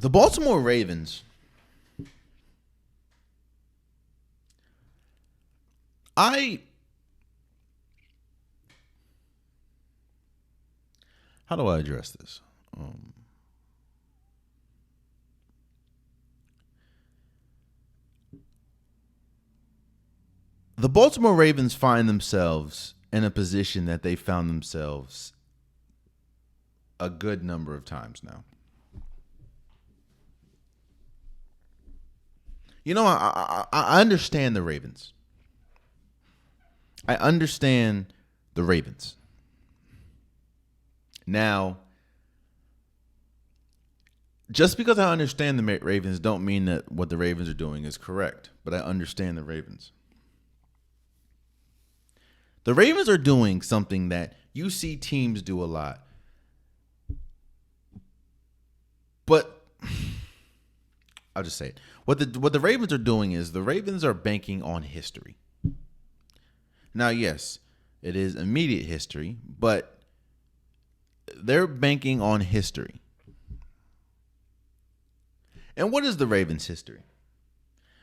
The Baltimore Ravens, how do I address this? The Baltimore Ravens find themselves in a position that they found themselves a good number of times now. You know, I understand the Ravens. I understand the Ravens. Now, just because I understand the Ravens don't mean that what the Ravens are doing is correct, but I understand the Ravens. The Ravens are doing something that you see teams do a lot. But I'll just say it. What the Ravens are doing is the Ravens are banking on history. Now, yes, it is immediate history, but they're banking on history. And what is the Ravens' history?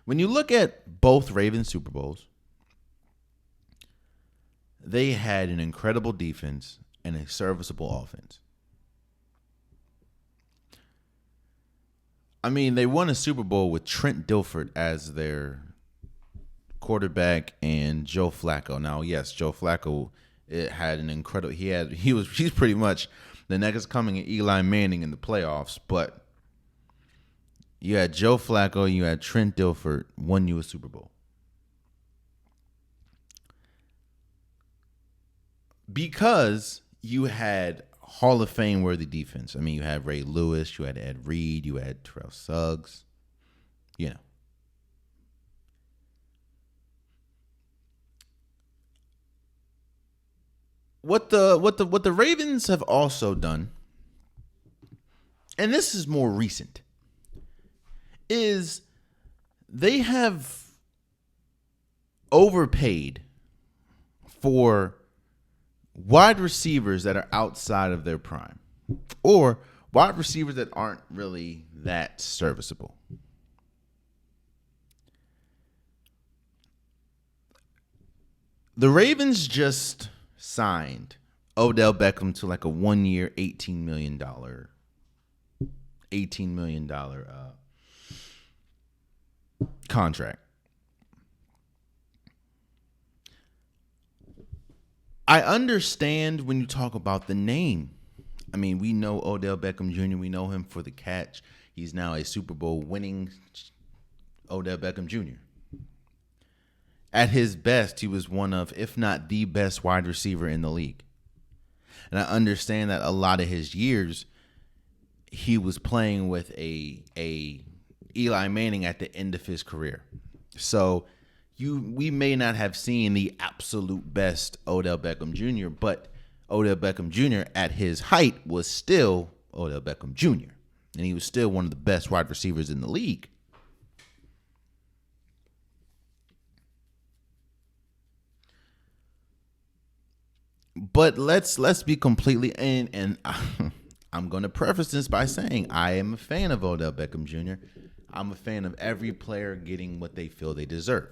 When you look at both Ravens Super Bowls, they had an incredible defense and a serviceable offense. I mean, they won a Super Bowl with Trent Dilfer as their quarterback and Joe Flacco. Now, yes, Joe Flacco had an incredible. He's pretty much the next coming of Eli Manning in the playoffs. But you had Joe Flacco, you had Trent Dilfer, won you a Super Bowl. Because you had Hall of Fame worthy defense. I mean, you had Ray Lewis, you had Ed Reed, you had Terrell Suggs. You know. What the Ravens have also done, and this is more recent, is they have overpaid for wide receivers that are outside of their prime, or wide receivers that aren't really that serviceable. The Ravens just signed Odell Beckham to like a 1 year, $18 million contract. I understand when you talk about the name. I mean, we know Odell Beckham Jr. We know him for the catch. He's now a Super Bowl winning Odell Beckham Jr. At his best, he was one of, if not the best wide receiver in the league. And I understand that a lot of his years, he was playing with a Eli Manning at the end of his career. So we may not have seen the absolute best Odell Beckham Jr., but Odell Beckham Jr. at his height was still Odell Beckham Jr., and he was still one of the best wide receivers in the league. But let's be completely and I'm going to preface this by saying I am a fan of Odell Beckham Jr. I'm a fan of every player getting what they feel they deserve.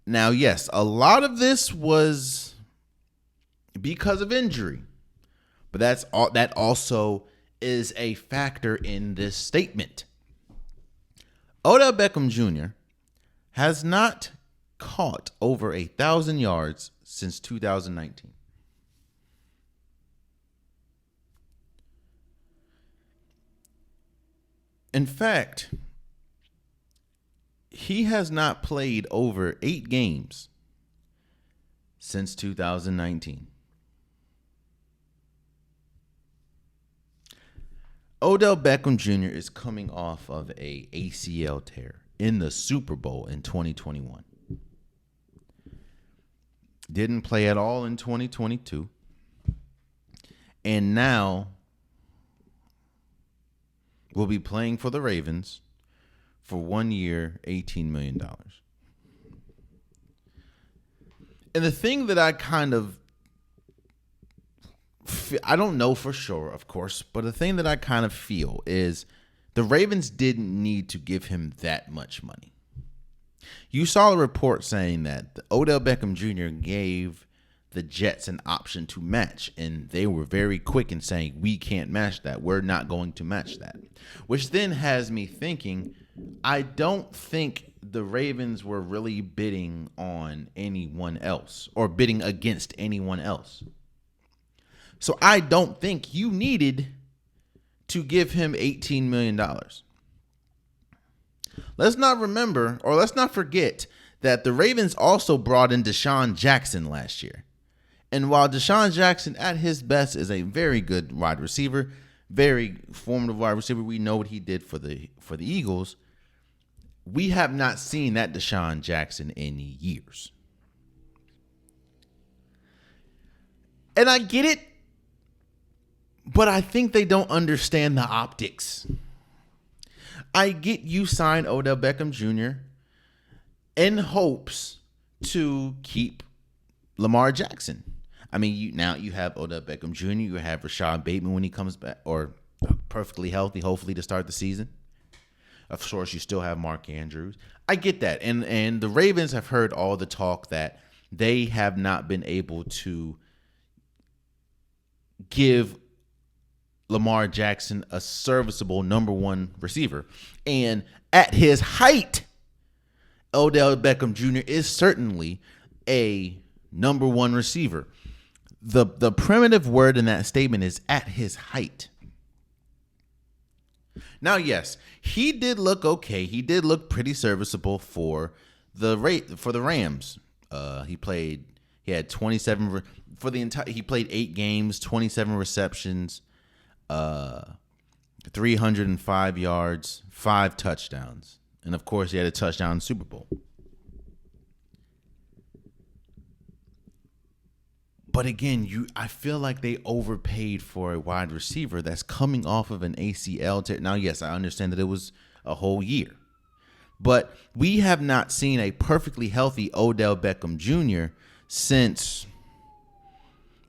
Now, yes, a lot of this was because of injury, but that also is a factor in this statement. Odell Beckham Jr. has not caught over 1,000 yards since 2019. In fact, he has not played over 8 games since 2019. Odell Beckham Jr. is coming off of a ACL tear in the Super Bowl in 2021. Didn't play at all in 2022. And now will be playing for the Ravens for 1 year, $18 million. And the thing that I kind of I don't know for sure, of course, but the thing that I kind of feel is the Ravens didn't need to give him that much money. You saw a report saying that Odell Beckham Jr. gave the Jets an option to match, and they were very quick in saying, we can't match that. We're not going to match that. Which then has me thinking, I don't think the Ravens were really bidding on anyone else or bidding against anyone else. So I don't think you needed to give him $18 million. Let's not forget that the Ravens also brought in Deshaun Jackson last year. And while Deshaun Jackson at his best is a very good wide receiver, very formative wide receiver, we know what he did for the Eagles. We have not seen that Deshaun Jackson in years. And I get it, but I think they don't understand the optics. I get you sign Odell Beckham Jr. in hopes to keep Lamar Jackson. I mean, you have Odell Beckham Jr., you have Rashad Bateman when he comes back, or perfectly healthy, hopefully, to start the season. Of course, you still have Mark Andrews. I get that. And the Ravens have heard all the talk that they have not been able to give Lamar Jackson a serviceable number one receiver. And at his height, Odell Beckham Jr. is certainly a number one receiver. The primitive word in that statement is at his height. Now, yes, he did look okay. He did look pretty serviceable for the Rams. He had 27 he played 8 games, 27 receptions, 305 yards, 5 touchdowns. And of course, he had a touchdown in the Super Bowl. But again, I feel like they overpaid for a wide receiver that's coming off of an ACL tear. Now, yes, I understand that it was a whole year. But we have not seen a perfectly healthy Odell Beckham Jr. since,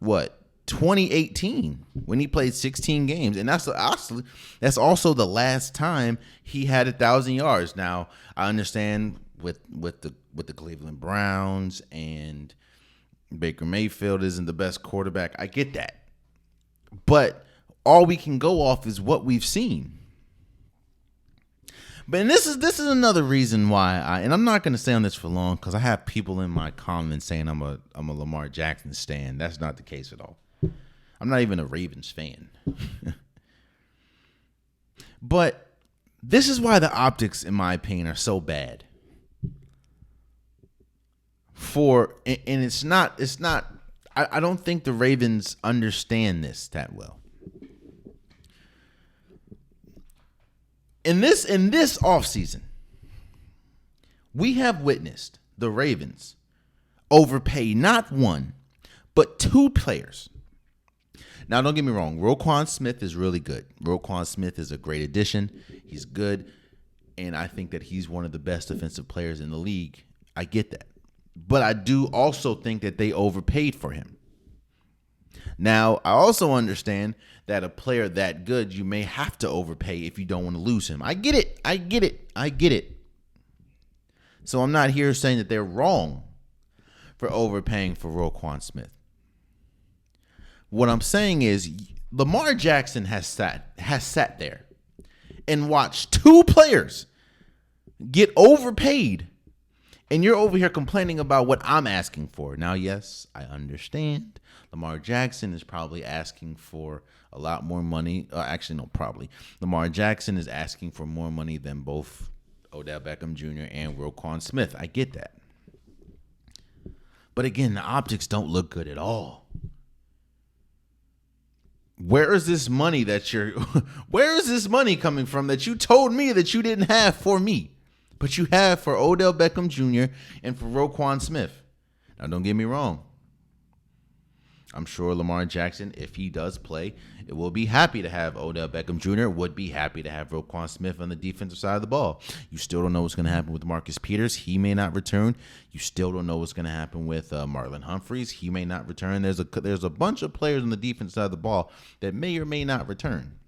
2018, when he played 16 games. And that's also the last time he had 1,000 yards. Now, I understand with the Cleveland Browns and Baker Mayfield isn't the best quarterback. I get that. But all we can go off is what we've seen. But this is another reason why and I'm not going to stay on this for long because I have people in my comments saying I'm a Lamar Jackson stan. That's not the case at all. I'm not even a Ravens fan. But this is why the optics, in my opinion, are so bad. I don't think the Ravens understand this that well. In this offseason, we have witnessed the Ravens overpay not one, but 2 players. Now, don't get me wrong. Roquan Smith is really good. Roquan Smith is a great addition. He's good, and I think that he's one of the best defensive players in the league. I get that. But I do also think that they overpaid for him. Now, I also understand that a player that good, you may have to overpay if you don't want to lose him. I get it. So I'm not here saying that they're wrong for overpaying for Roquan Smith. What I'm saying is Lamar Jackson has sat there and watched 2 players get overpaid. And you're over here complaining about what I'm asking for. Now, yes, I understand. Lamar Jackson is probably asking for a lot more money. Lamar Jackson is asking for more money than both Odell Beckham Jr. and Roquan Smith. I get that. But again, the optics don't look good at all. Where is this money coming from that you told me that you didn't have for me? But you have for Odell Beckham Jr. and for Roquan Smith. Now, don't get me wrong. I'm sure Lamar Jackson, if he does play, it will be happy to have Odell Beckham Jr., would be happy to have Roquan Smith on the defensive side of the ball. You still don't know what's going to happen with Marcus Peters. He may not return. You still don't know what's going to happen with Marlon Humphreys. He may not return. There's a bunch of players on the defense side of the ball that may or may not return.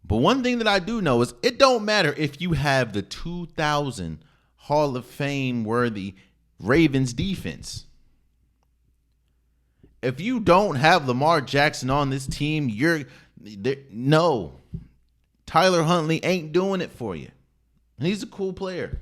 But one thing that I do know is it don't matter if you have the 2000 Hall of Fame worthy Ravens defense. If you don't have Lamar Jackson on this team, no. Tyler Huntley ain't doing it for you. And he's a cool player.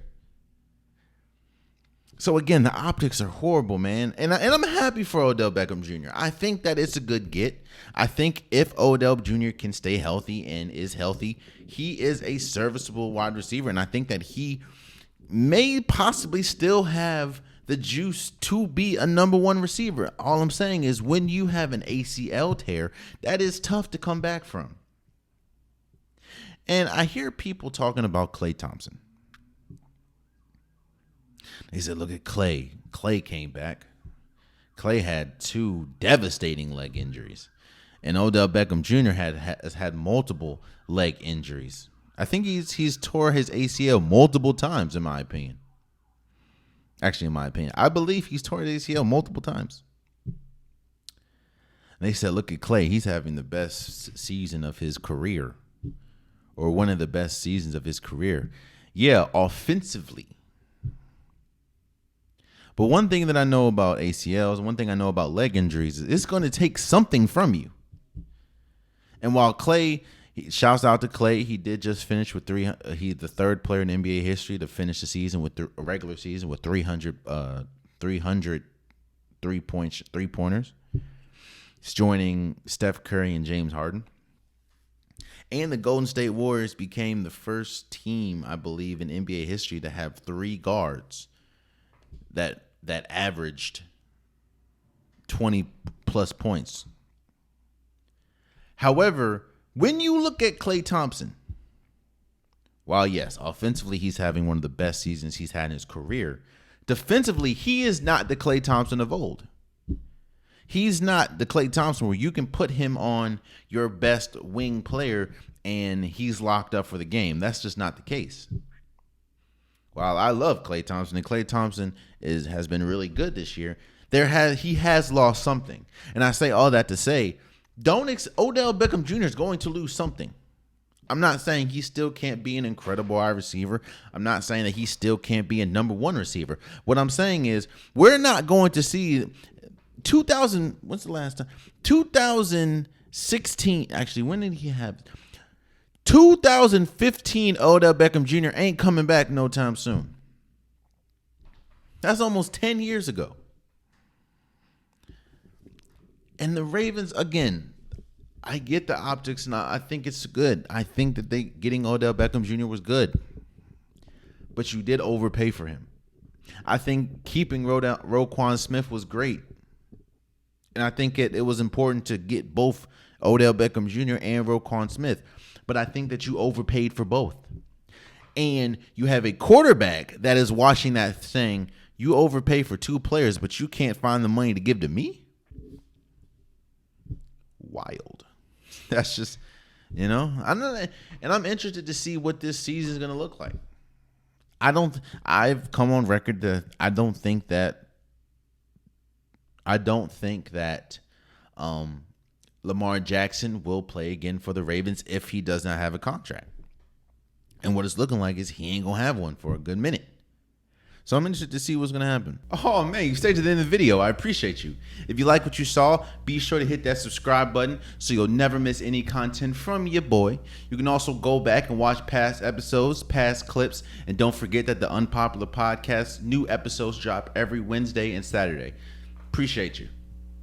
So again, the optics are horrible, man. And I'm happy for Odell Beckham Jr. I think that it's a good get. I think if Odell Jr. can stay healthy and is healthy, he is a serviceable wide receiver. And I think that he may possibly still have the juice to be a number one receiver. All I'm saying is when you have an ACL tear, that is tough to come back from. And I hear people talking about Klay Thompson. They said, look at Klay. Klay came back. Klay had 2 devastating leg injuries. And Odell Beckham Jr. has had multiple leg injuries. I think he's tore his ACL multiple times, in my opinion. Actually, in my opinion, I believe he's tore his ACL multiple times. And they said, look at Klay. He's having the best season of his career, or one of the best seasons of his career. Yeah, offensively. But one thing that I know about ACLs, one thing I know about leg injuries, is it's going to take something from you. And while Klay, shouts out to Klay, he did just finish with he's the third player in NBA history to finish the season with a regular season with 300 three-pointers. He's joining Steph Curry and James Harden. And the Golden State Warriors became the first team, I believe, in NBA history to have 3 guards that averaged 20 plus points. However, when you look at Klay Thompson, while yes, offensively he's having one of the best seasons he's had in his career, defensively he is not the Klay Thompson of old. He's not the Klay Thompson where you can put him on your best wing player and he's locked up for the game. That's just not the case. While I love Klay Thompson, and Klay Thompson has been really good this year, he has lost something. And I say all that to say, Odell Beckham Jr. is going to lose something. I'm not saying he still can't be an incredible wide receiver. I'm not saying that he still can't be a number one receiver. What I'm saying is we're not going to see 2000. What's the last time? 2016. Actually, when did he have? 2015 Odell Beckham Jr. ain't coming back no time soon. That's almost 10 years ago. And the Ravens, again, I get the optics and I think it's good. I think that getting Odell Beckham Jr. was good. But you did overpay for him. I think keeping Roquan Smith was great. And I think it was important to get both Odell Beckham Jr. and Roquan Smith. But I think that you overpaid for both. And you have a quarterback that is watching that saying, you overpay for 2 players, but you can't find the money to give to me? Wild. That's just, I'm interested to see what this season is going to look like. I've come on record that I don't think that Lamar Jackson will play again for the Ravens if he does not have a contract. And what it's looking like is he ain't going to have one for a good minute. So I'm interested to see what's going to happen. Oh, man, you stayed to the end of the video. I appreciate you. If you like what you saw, be sure to hit that subscribe button so you'll never miss any content from your boy. You can also go back and watch past episodes, past clips, and don't forget that the Unpopular Podcast, new episodes drop every Wednesday and Saturday. Appreciate you.